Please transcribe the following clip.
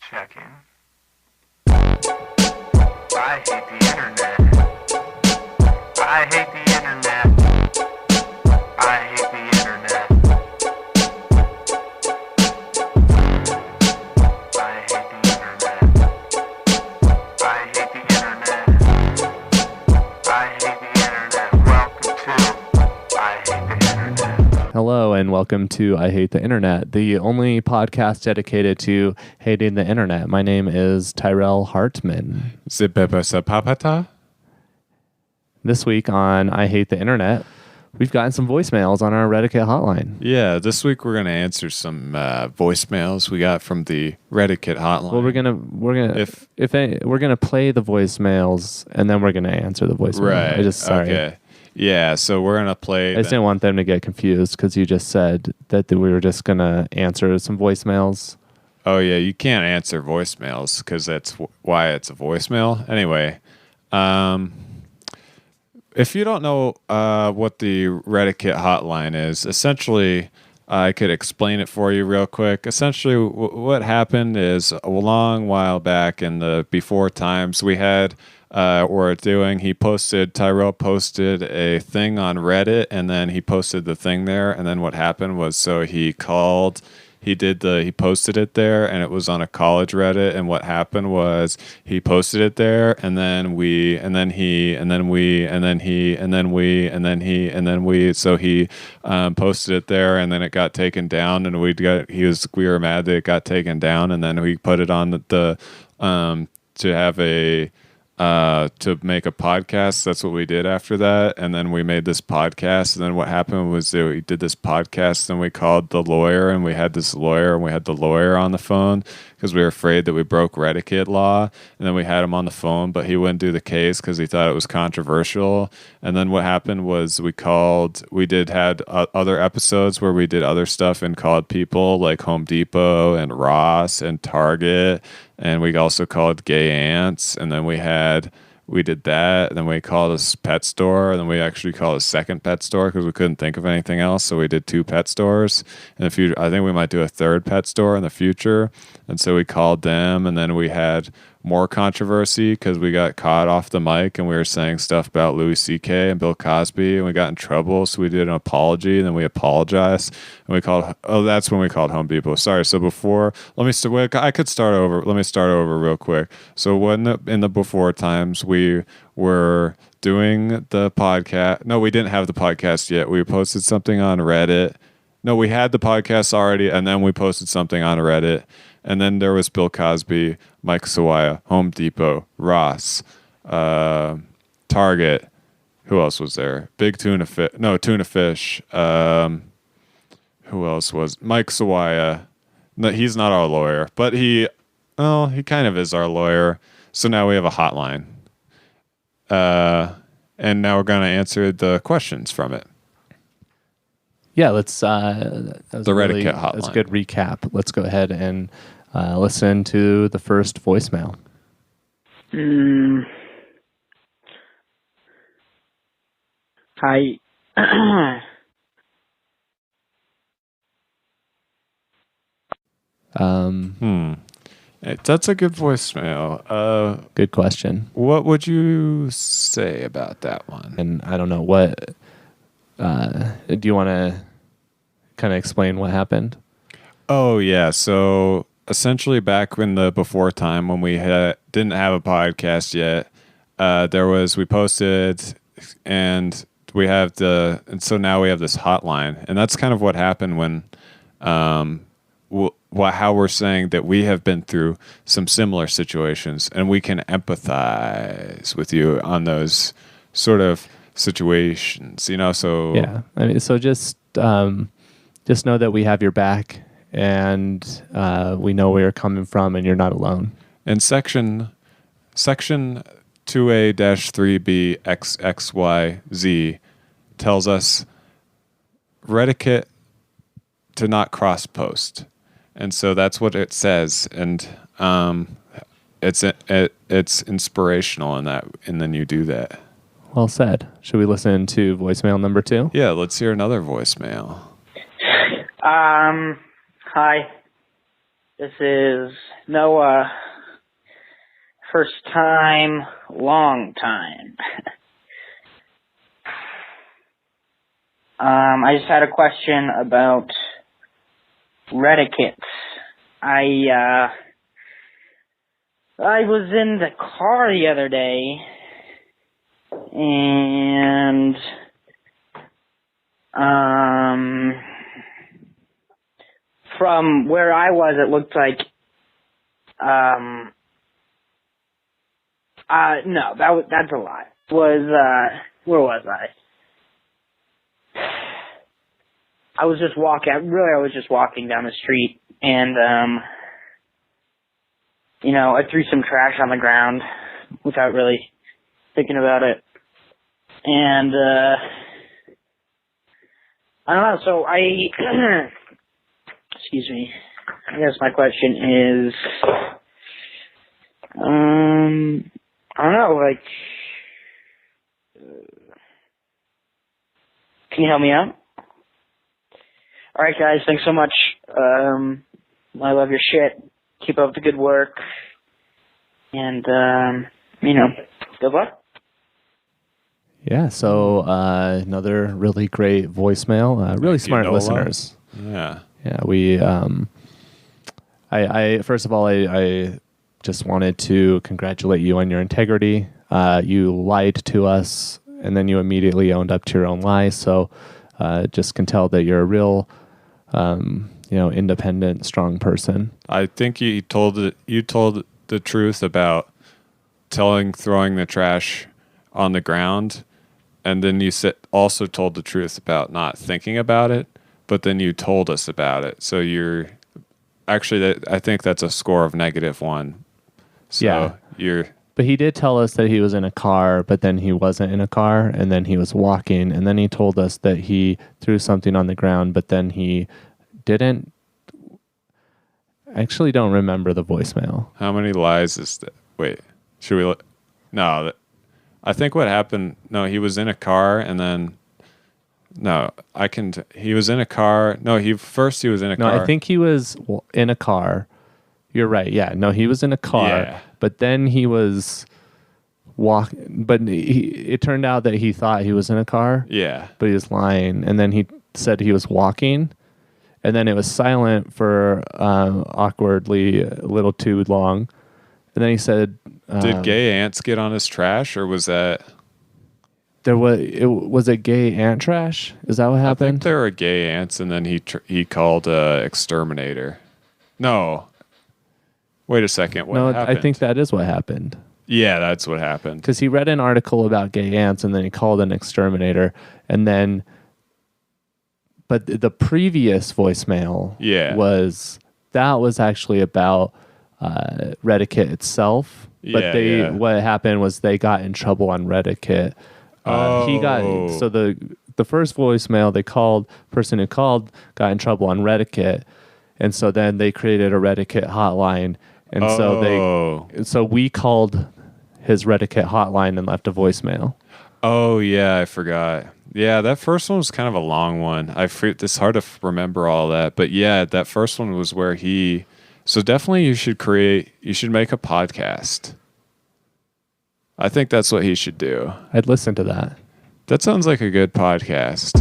Checking. I hate the internet. I hate the internet. I hate the internet. I hate the internet. I hate the internet. I hate the internet. Welcome to I Hate the Internet. Hello and welcome to I Hate the Internet, the only podcast dedicated to hating the internet. My name is Tyrell Hartman. Zipepasapapata? This week on I Hate the Internet, we've gotten some voicemails on our Reddiquette hotline. Yeah, this week we're gonna answer some voicemails we got from the Reddiquette hotline. Well, we're gonna play the voicemails and then we're gonna answer the voicemail. Right. Sorry. Okay. Yeah, so we're gonna play. I just didn't want them to get confused because you just said that we were just gonna answer some voicemails. Oh yeah, you can't answer voicemails because that's why it's a voicemail. Anyway, if you don't know what the Reddiquette hotline is, essentially, I could explain it for you real quick. Essentially, what happened is a long while back in the before times, we had Tyrell posted a thing on Reddit, and then he posted the thing there, and then what happened was, he posted it there, and it was on a college Reddit, and what happened was he posted it there, and then he posted it there, and then it got taken down, and we were mad that it got taken down, and then we put it on to make a podcast. That's what we did after that, and then we made this podcast, and then what happened was that we did this podcast, and we called the lawyer, and we had the lawyer on the phone because we were afraid that we broke Reddiquette law, and then we had him on the phone, but he wouldn't do the case because he thought it was controversial. And then what happened was had other episodes where we did other stuff and called people like Home Depot and Ross and Target, and we also called gay ants, and then we did that, and then we called a pet store, and then we actually called a second pet store because we couldn't think of anything else, so we did 2 pet stores. In the future, I think we might do a 3rd pet store in the future, and so we called them, and then we had more controversy because we got caught off the mic and we were saying stuff about Louis C.K. and Bill Cosby, and we got in trouble, so we did an apology, and then we apologized, and that's when we called Home Depot. Sorry, so before, I could start over. Let me start over real quick. So in the before times, we were doing the podcast. No, we didn't have the podcast yet. We posted something on Reddit. No, we had the podcast already, and then we posted something on Reddit. And then there was Bill Cosby, Mike Sawaya, Home Depot, Ross, Target. Who else was there? Tuna Fish. Who else was? Mike Sawaya. No, he's not our lawyer, but he kind of is our lawyer. So now we have a hotline. And now we're going to answer the questions from it. Yeah, let's. The Reddiquette hotline. That's a good recap. Let's go ahead and listen to the first voicemail. Hi. That's a good voicemail. Good question. What would you say about that one? And I don't know what. Do you want to kind of explain what happened? Oh yeah, so essentially back in the before time when we didn't have a podcast yet, we posted, and so now we have this hotline, and that's kind of what happened when how we're saying that we have been through some similar situations, and we can empathize with you on those sort of situations, so yeah, I mean, so just know that we have your back, and we know where you're coming from, and you're not alone. And section 2A-3B XXYZ tells us Reddiquette to not cross post, and so that's what it says, and it's inspirational in that, and then you do that. Well said. Should we listen to voicemail number 2? Yeah, let's hear another voicemail. Hi. This is Noah. First time, long time. I just had a question about Reddiquette. I was in the car the other day, and from where I was, it looked like no, that's a lie. Where was I? I was just walking down the street, and I threw some trash on the ground without really thinking about it. And I don't know, so excuse me. I guess my question is, I don't know, like, can you help me out? Alright guys, thanks so much. I love your shit. Keep up the good work. And, good luck. Yeah, so another really great voicemail. Really smart listeners. Yeah. Yeah, we I first of all I just wanted to congratulate you on your integrity. You lied to us and then you immediately owned up to your own lie. So just can tell that you're a real independent, strong person. I think you told the truth about throwing the trash on the ground, and then you also told the truth about not thinking about it, but then you told us about it. So you're actually, I think that's a score of -1. So yeah. But he did tell us that he was in a car, but then he wasn't in a car, and then he was walking, and then he told us that he threw something on the ground, but then he didn't. I actually don't remember the voicemail. How many lies is that? Wait, should we? No, I think what happened. No, he was in a car, and then. No, he was in a car. No, he was in a car. No, I think he was in a car. You're right. Yeah. No, he was in a car, but then he was walking. But it turned out that he thought he was in a car. Yeah. But he was lying. And then he said he was walking. And then it was silent for awkwardly a little too long. And then he said... Did gay ants get on his trash, or was that... Was it gay ant trash? Is that what happened? I think there were gay ants, and then he called exterminator. No. Wait a second. What happened? I think that is what happened. Yeah, that's what happened. Because he read an article about gay ants, and then he called an exterminator, and then... But the previous voicemail was actually about Reddiquette itself. But what happened was they got in trouble on Reddiquette. He got the first voicemail person who called got in trouble on Reddiquette, and so then they created a Reddiquette hotline, and so we called his Reddiquette hotline and left a voicemail. Oh yeah, I forgot. Yeah, that first one was kind of a long one. It's hard to remember all that, but yeah, that first one was where so definitely you should make a podcast. I think that's what he should do. I'd listen to that. That sounds like a good podcast.